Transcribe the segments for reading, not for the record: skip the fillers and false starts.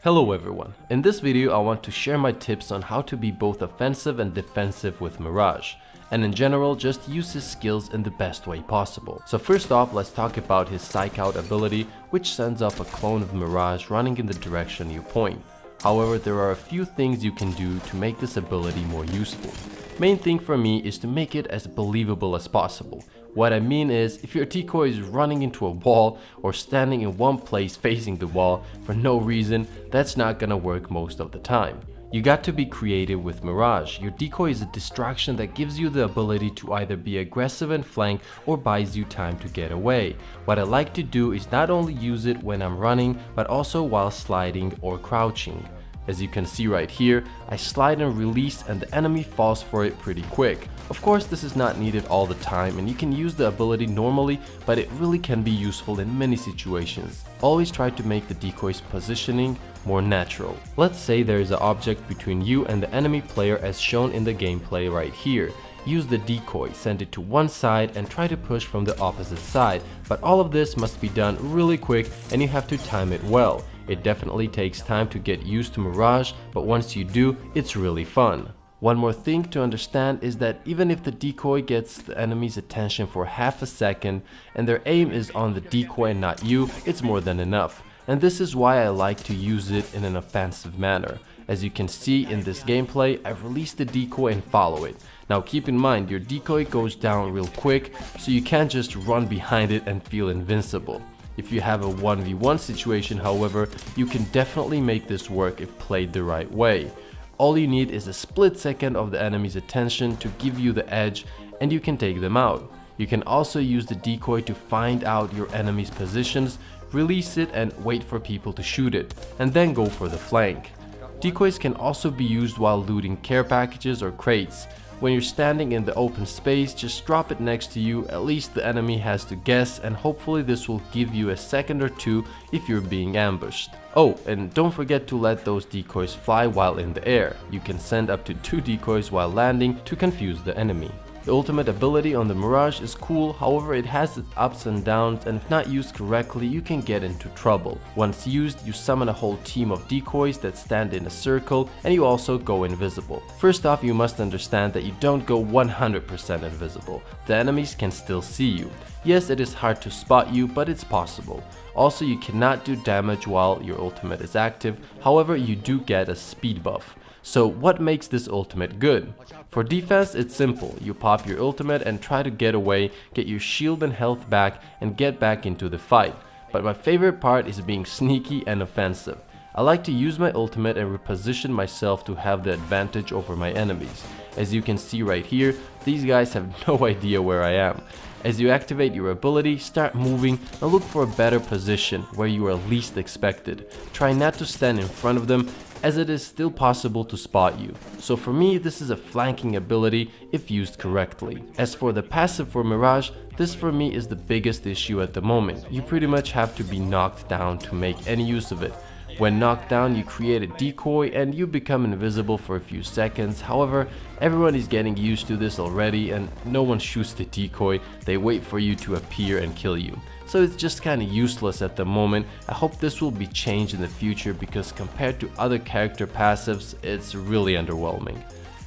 Hello everyone, in this video I want to share my tips on how to be both offensive and defensive with Mirage, and in general just use his skills in the best way possible. So first off, let's talk about his Psych Out ability, which sends up a clone of Mirage running in the direction you point. However, there are a few things you can do to make this ability more useful. Main thing for me is to make it as believable as possible. What I mean is, if your decoy is running into a wall or standing in one place facing the wall for no reason, that's not gonna work most of the time. You got to be creative with Mirage. Your decoy is a distraction that gives you the ability to either be aggressive and flank or buys you time to get away. What I like to do is not only use it when I'm running, but also while sliding or crouching. As you can see right here, I slide and release and the enemy falls for it pretty quick. Of course, this is not needed all the time and you can use the ability normally, but it really can be useful in many situations. Always try to make the decoy's positioning more natural. Let's say there is an object between you and the enemy player as shown in the gameplay right here. Use the decoy, send it to one side and try to push from the opposite side, but all of this must be done really quick and you have to time it well. It definitely takes time to get used to Mirage, but once you do, it's really fun. One more thing to understand is that even if the decoy gets the enemy's attention for half a second and their aim is on the decoy and not you, it's more than enough. And this is why I like to use it in an offensive manner. As you can see in this gameplay, I release the decoy and follow it. Now keep in mind, your decoy goes down real quick, so you can't just run behind it and feel invincible. If you have a 1v1 situation, however, you can definitely make this work if played the right way. All you need is a split second of the enemy's attention to give you the edge and you can take them out. You can also use the decoy to find out your enemy's positions, release it and wait for people to shoot it, and then go for the flank. Decoys can also be used while looting care packages or crates. When you're standing in the open space, just drop it next to you, at least the enemy has to guess, and hopefully this will give you a second or two if you're being ambushed. Oh, and don't forget to let those decoys fly while in the air. You can send up to 2 decoys while landing to confuse the enemy. The ultimate ability on the Mirage is cool, however it has its ups and downs, and if not used correctly you can get into trouble. Once used, you summon a whole team of decoys that stand in a circle and you also go invisible. First off, you must understand that you don't go 100% invisible. The enemies can still see you. Yes, it is hard to spot you, but it's possible. Also, you cannot do damage while your ultimate is active, however you do get a speed buff. So what makes this ultimate good? For defense, it's simple. You pop your ultimate and try to get away, get your shield and health back and get back into the fight. But my favorite part is being sneaky and offensive. I like to use my ultimate and reposition myself to have the advantage over my enemies. As you can see right here, these guys have no idea where I am. As you activate your ability, start moving and look for a better position where you are least expected. Try not to stand in front of them, as it is still possible to spot you. So for me, this is a flanking ability if used correctly. As for the passive for Mirage, this for me is the biggest issue at the moment. You pretty much have to be knocked down to make any use of it. When knocked down, you create a decoy and you become invisible for a few seconds. However, everyone is getting used to this already and no one shoots the decoy, they wait for you to appear and kill you. So it's just kinda useless at the moment. I hope this will be changed in the future because compared to other character passives, it's really underwhelming.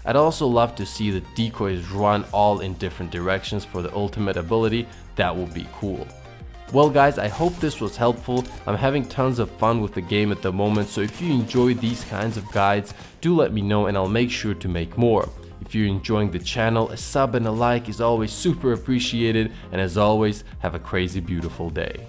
I'd also love to see the decoys run all in different directions for the ultimate ability. That would be cool. Well guys, I hope this was helpful. I'm having tons of fun with the game at the moment, so if you enjoy these kinds of guides, do let me know and I'll make sure to make more. If you're enjoying the channel, a sub and a like is always super appreciated, and as always, have a crazy beautiful day.